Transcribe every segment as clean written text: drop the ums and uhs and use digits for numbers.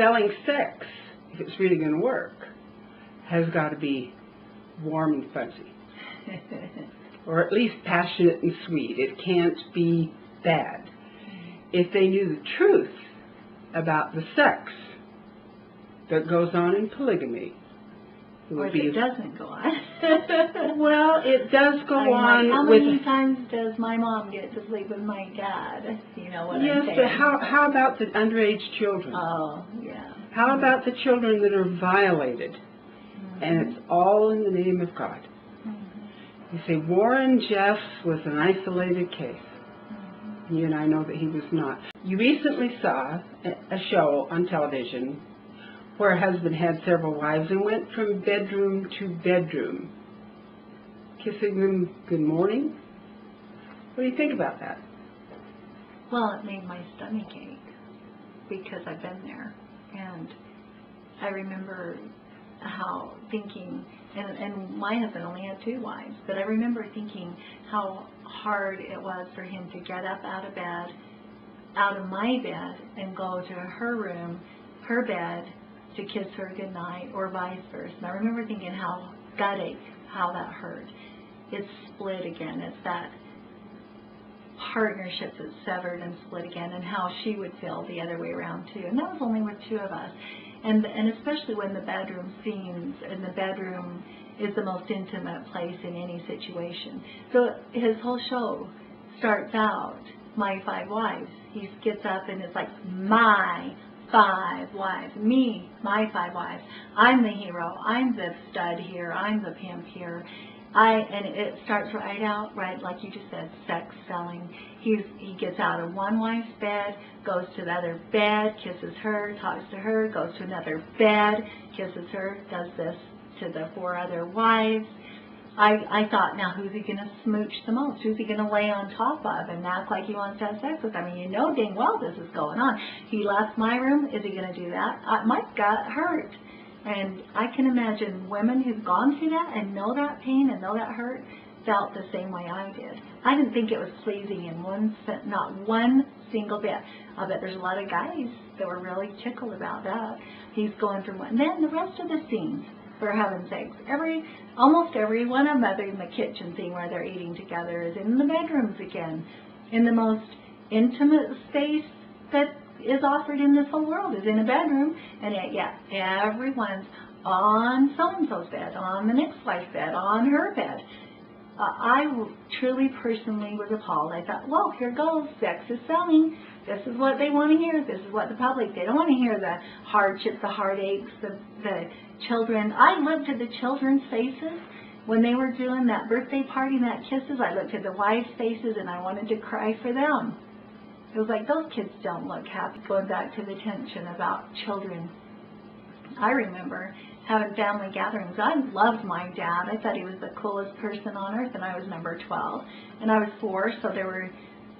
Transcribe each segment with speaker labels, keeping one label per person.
Speaker 1: selling sex, if it's really going to work, has got to be warm and fuzzy. Or at least passionate and sweet. It can't be bad. If they knew the truth about the sex that goes on in polygamy, it would be...
Speaker 2: Or if it doesn't go on.
Speaker 1: Well, it does go on.
Speaker 2: How many times does my mom get to sleep with my dad? You know what I'm saying?
Speaker 1: Yes, but how about the underage children?
Speaker 2: Oh, yeah.
Speaker 1: How about the children that are violated? And it's all in the name of God. You say, Warren Jeffs was an isolated case. You and I know that he was not. You recently saw a show on television where a husband had several wives and went from bedroom to bedroom, kissing them good morning. What do you think about that?
Speaker 2: Well, it made my stomach ache because I've been there. And I remember how thinking, and my husband only had 2 wives, but I remember thinking how hard it was for him to get up out of my bed, and go to her room, her bed, to kiss her goodnight, or vice versa. And I remember thinking how gut ache, how that hurt. It's split again. It's that partnership that's severed and split again, and how she would feel the other way around too. And that was only with 2 of us. And especially when the bedroom scenes, and the bedroom is the most intimate place in any situation. So his whole show starts out, my 5 wives. He gets up and it's like, my 5 wives, me, my 5 wives. I'm the hero. I'm the stud here. I'm the pimp here. And it starts right out, right, like you just said, sex selling. He gets out of one wife's bed, goes to the other bed, kisses her, talks to her, goes to another bed, kisses her, does this to the 4 other wives. I thought, now who's he going to smooch the most? Who's he going to lay on top of and act like he wants to have sex with? I mean, you know dang well this is going on. He left my room. Is he going to do that? My gut hurt. And I can imagine women who've gone through that and know that pain and know that hurt felt the same way I did. I didn't think it was pleasing in not one single bit. I bet there's a lot of guys that were really tickled about that. He's going through one. And then the rest of the scenes, for heaven's sakes, almost every one of them, other than the kitchen scene where they're eating together, is in the bedrooms again. In the most intimate space that is offered in this whole world is in a bedroom, and yet everyone's on so-and-so's bed, on the next wife's bed, on her bed. I truly, personally was appalled. I thought, well, here goes, sex is selling. This is what they want to hear. This is what the public, they don't want to hear the hardships, the heartaches, the children. I looked at the children's faces when they were doing that birthday party and that kisses. I looked at the wives' faces and I wanted to cry for them. It was like, those kids don't look happy. Going back to the tension about children, I remember having family gatherings. I loved my dad. I thought he was the coolest person on earth, and I was number 12. And I was 4, so there were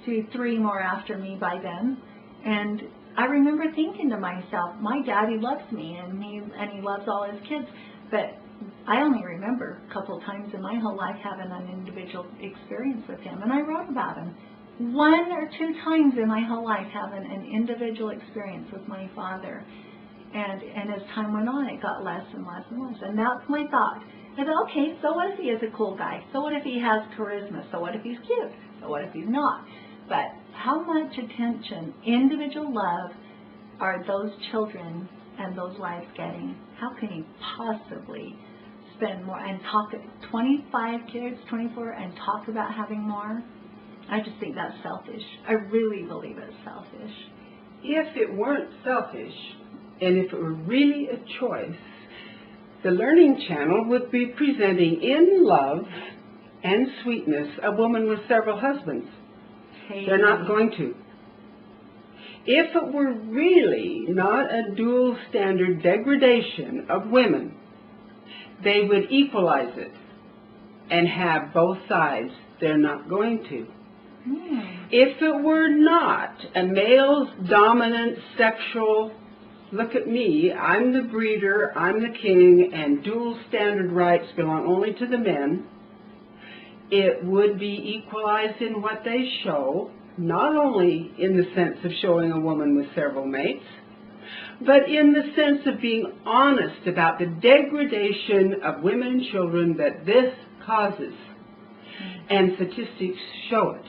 Speaker 2: 3 more after me by then. And I remember thinking to myself, my daddy loves me, and he loves all his kids. But I only remember a couple of times in my whole life having an individual experience with him, and I wrote about him. 1 or 2 times in my whole life having an individual experience with my father. And as time went on, it got less and less and less. And that's my thought. I thought, okay, so what if he is a cool guy? So what if he has charisma? So what if he's cute? So what if he's not? But how much attention, individual love, are those children and those wives getting? How can he possibly spend more and talk 25 kids, 24, and talk about having more? I just think that's selfish. I really believe it's selfish.
Speaker 1: If it weren't selfish, and if it were really a choice, the Learning Channel would be presenting in love and sweetness a woman with several husbands.
Speaker 2: Hey.
Speaker 1: They're not going to. If it were really not a dual standard degradation of women, they would equalize it and have both sides. They're not going to. If it were not a male's dominant sexual, look at me, I'm the breeder, I'm the king, and dual standard rights belong only to the men, it would be equalized in what they show, not only in the sense of showing a woman with several mates, but in the sense of being honest about the degradation of women and children that this causes. And statistics show it.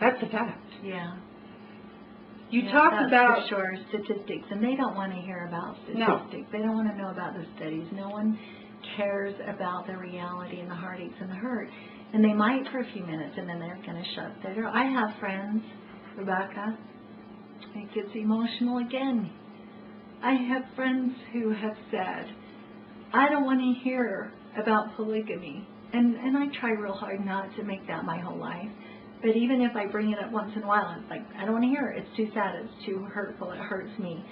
Speaker 1: That's a fact.
Speaker 2: Yeah.
Speaker 1: You talk about...
Speaker 2: for sure, statistics, and they don't want to hear about statistics.
Speaker 1: No.
Speaker 2: They don't want to know about the studies. No one cares about the reality and the heartaches and the hurt. And they might for a few minutes, and then they're going to shut their door. I have friends, Rebecca, it gets emotional again. I have friends who have said, I don't want to hear about polygamy. And I try real hard not to make that my whole life. But even if I bring it up once in a while, it's like, I don't want to hear it. It's too sad. It's too hurtful. It hurts me.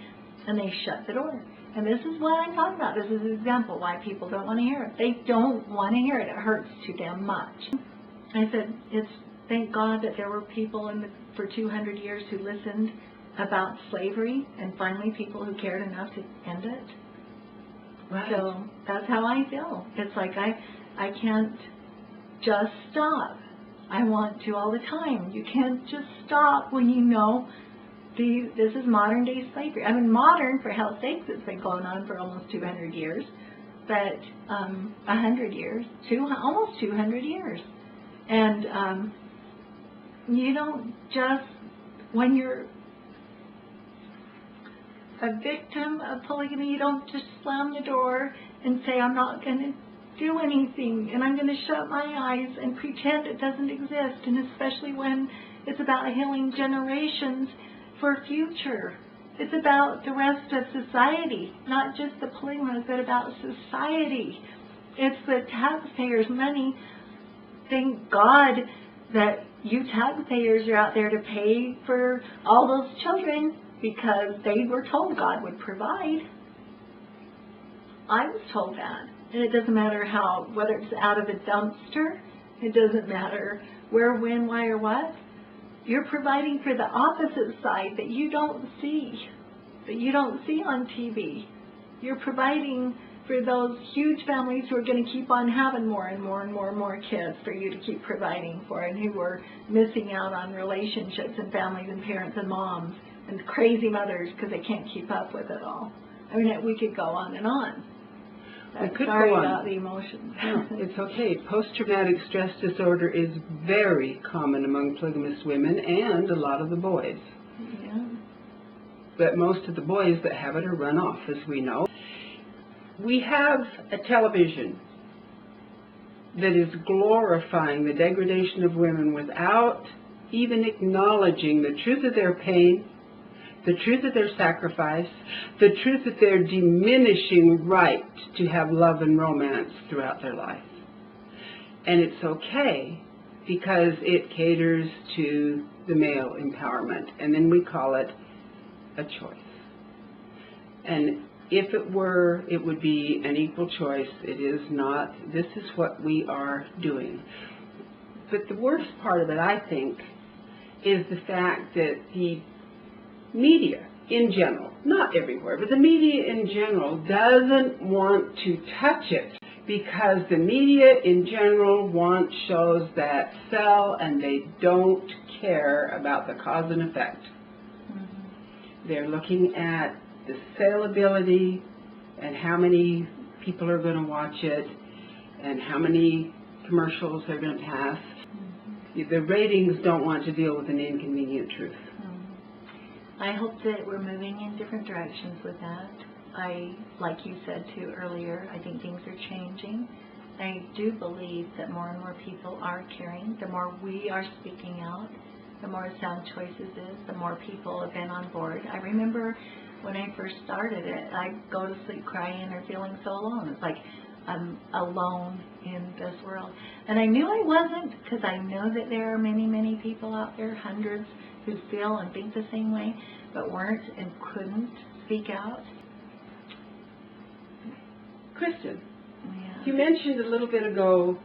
Speaker 2: And they shut the door. And this is what I'm talking about. This is an example why people don't want to hear it. They don't want to hear it. It hurts too damn much. I said, thank God that there were people for 200 years who listened about slavery, and finally people who cared enough to end it.
Speaker 1: Right.
Speaker 2: So that's how I feel. It's like I can't just stop. I want to all the time. You can't just stop when you know this is modern day slavery. I mean, modern, for hell's sakes, it's been going on for almost 200 years, but 100 years, almost 200 years. And you don't just, when you're a victim of polygamy, you don't just slam the door and say, I'm not going to do anything, and I'm going to shut my eyes and pretend it doesn't exist, and especially when it's about healing generations for future. It's about the rest of society, not just the polygamous, but about society. It's the taxpayers' money. Thank God that you taxpayers are out there to pay for all those children, because they were told God would provide. I was told that. And it doesn't matter whether it's out of a dumpster, it doesn't matter where, when, why, or what. You're providing for the opposite side that you don't see on TV. You're providing for those huge families who are going to keep on having more and more and more and more kids for you to keep providing for, and who are missing out on relationships and families and parents and moms and crazy mothers because they can't keep up with it all. I mean, we could go on and on. Sorry about the emotions.
Speaker 1: No, it's okay. Post-traumatic stress disorder is very common among polygamous women and a lot of the boys.
Speaker 2: Yeah.
Speaker 1: But most of the boys that have it are run off, as we know. We have a television that is glorifying the degradation of women without even acknowledging the truth of their pain, the truth of their sacrifice, the truth that they're diminishing right to have love and romance throughout their life. And it's okay because it caters to the male empowerment, and then we call it a choice. And if it were, it would be an equal choice. It is not. This is what we are doing. But the worst part of it, I think, is the fact that the media in general, not everywhere, but the media in general doesn't want to touch it, because the media in general wants shows that sell, and they don't care about the cause and effect. Mm-hmm. They're looking at the saleability and how many people are going to watch it and how many commercials they're going to pass. Mm-hmm. The ratings don't want to deal with an inconvenient truth.
Speaker 2: I hope that we're moving in different directions with that. Like you said too earlier, I think things are changing. I do believe that more and more people are caring. The more we are speaking out, the more Sound Choices is, the more people have been on board. I remember when I first started it, I'd go to sleep crying or feeling so alone. It's like I'm alone in this world. And I knew I wasn't, because I know that there are many, many people out there, hundreds, who feel and think the same way, but weren't and couldn't speak out.
Speaker 1: Kristyn,
Speaker 2: yeah.
Speaker 1: You mentioned a little bit ago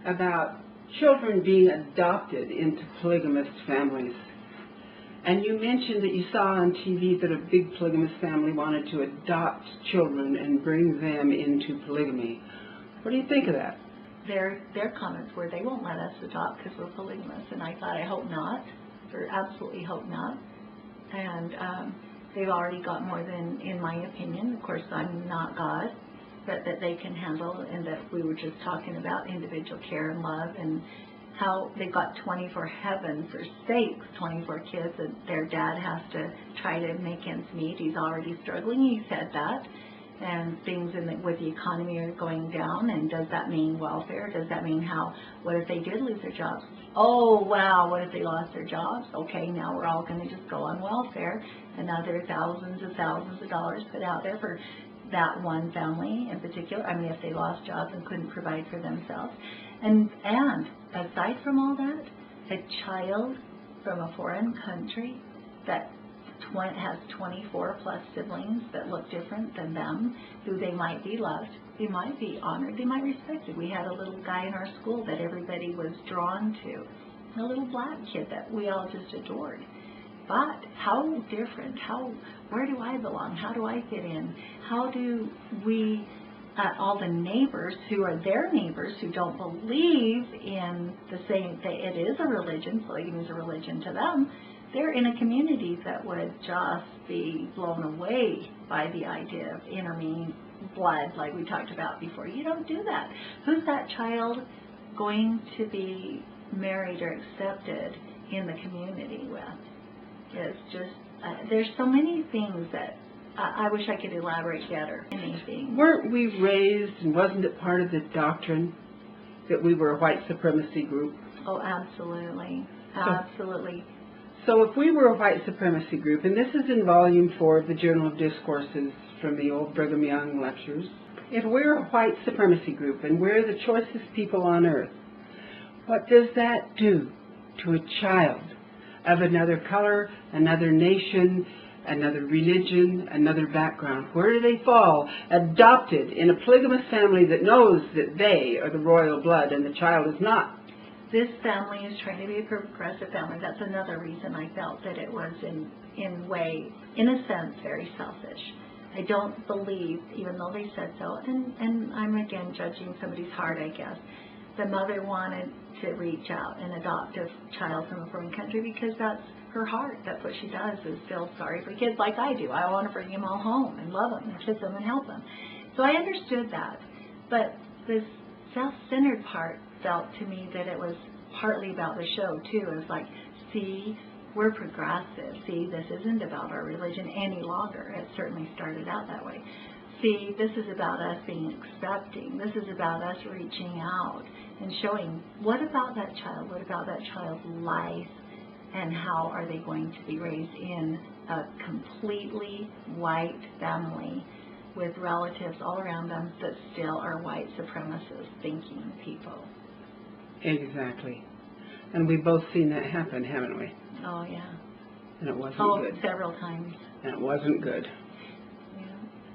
Speaker 1: about children being adopted into polygamous families. And you mentioned that you saw on TV that a big polygamous family wanted to adopt children and bring them into polygamy. What do you think of that?
Speaker 2: Their comments were, they won't let us adopt because we're polygamous. And I thought, I hope not. Or absolutely hope not. And they've already got more than, in my opinion, of course I'm not God, but that they can handle, and that we were just talking about individual care and love, and how they've got 24, heaven for sakes, 24 kids, and their dad has to try to make ends meet. He's already struggling, he said that, and things with the economy are going down, and does that mean welfare? Does that mean what if they did lose their jobs? Oh, wow, what if they lost their jobs? Okay, now we're all going to just go on welfare, and now there are thousands of dollars put out there for that one family in particular. I mean, if they lost jobs and couldn't provide for themselves. And aside from all that, a child from a foreign country that has 24 plus siblings that look different than them, who they might be loved, they might be honored, they might be respected. We had a little guy in our school that everybody was drawn to, a little black kid that we all just adored. But how different, where do I belong? How do I fit in? How do we, all the neighbors who are their neighbors who don't believe in the same, it is a religion, polygamy is a religion to them, they're in a community that would just be blown away by the idea of intermingling blood like we talked about before. You don't do that. Who's that child going to be married or accepted in the community with? It's just, there's so many things that I wish I could elaborate better. Anything.
Speaker 1: Weren't we raised, and wasn't it part of the doctrine that we were a white supremacy group?
Speaker 2: Oh, absolutely. Absolutely.
Speaker 1: So if we were a white supremacy group, and this is in Volume 4 of the Journal of Discourses from the old Brigham Young lectures, if we're a white supremacy group and we're the choicest people on earth, what does that do to a child of another color, another nation, another religion, another background? Where do they fall? Adopted in a polygamous family that knows that they are the royal blood and the child is not.
Speaker 2: This family is trying to be a progressive family. That's another reason I felt that it was in a sense, very selfish. I don't believe, even though they said so, and I'm again judging somebody's heart, I guess. The mother wanted to reach out and adopt a child from a foreign country because that's her heart. That's what she does, is feel sorry for kids like I do. I want to bring them all home and love them and kiss them and help them. So I understood that. But this self-centered part felt to me that it was partly about the show too. It was like, see, we're progressive. See, this isn't about our religion any longer. It certainly started out that way. See, this is about us being accepting. This is about us reaching out and showing, what about that child? What about that child's life? And how are they going to be raised in a completely white family with relatives all around them that still are white supremacist thinking people?
Speaker 1: Exactly. And we've both seen that happen, haven't we?
Speaker 2: Oh, yeah.
Speaker 1: And it wasn't good.
Speaker 2: Several times.
Speaker 1: And it wasn't good.
Speaker 2: Yeah.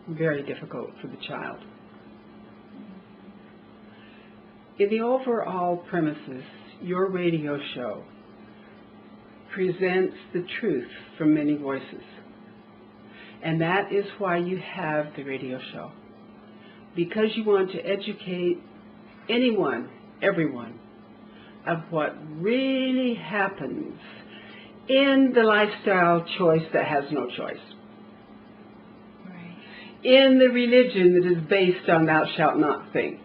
Speaker 1: Very difficult for the child. In the overall premises, your radio show presents the truth from many voices. And that is why you have the radio show. Because you want to educate anyone, everyone, of what really happens in the lifestyle choice that has no choice.
Speaker 2: Right.
Speaker 1: In the religion that is based on thou shalt not think.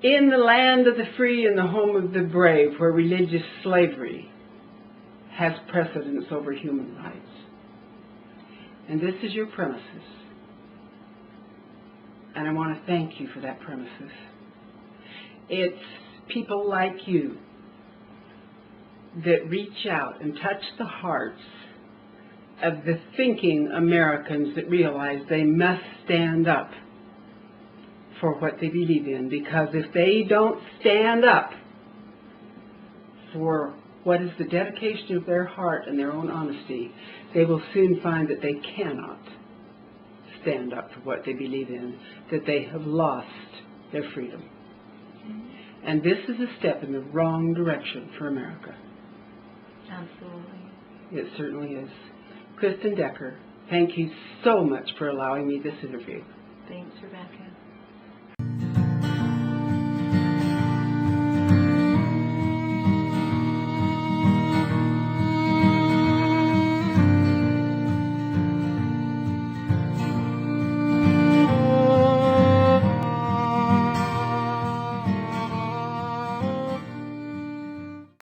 Speaker 1: In the land of the free and the home of the brave, where religious slavery has precedence over human rights. And this is your premises. And I want to thank you for that premises. It's people like you that reach out and touch the hearts of the thinking Americans that realize they must stand up for what they believe in, because if they don't stand up for what is the dedication of their heart and their own honesty, they will soon find that they cannot stand up for what they believe in, that they have lost their freedom. And this is a step in the wrong direction for America.
Speaker 2: Absolutely.
Speaker 1: It certainly is. Kristyn Decker, thank you so much for allowing me this interview.
Speaker 2: Thanks, Rebecca.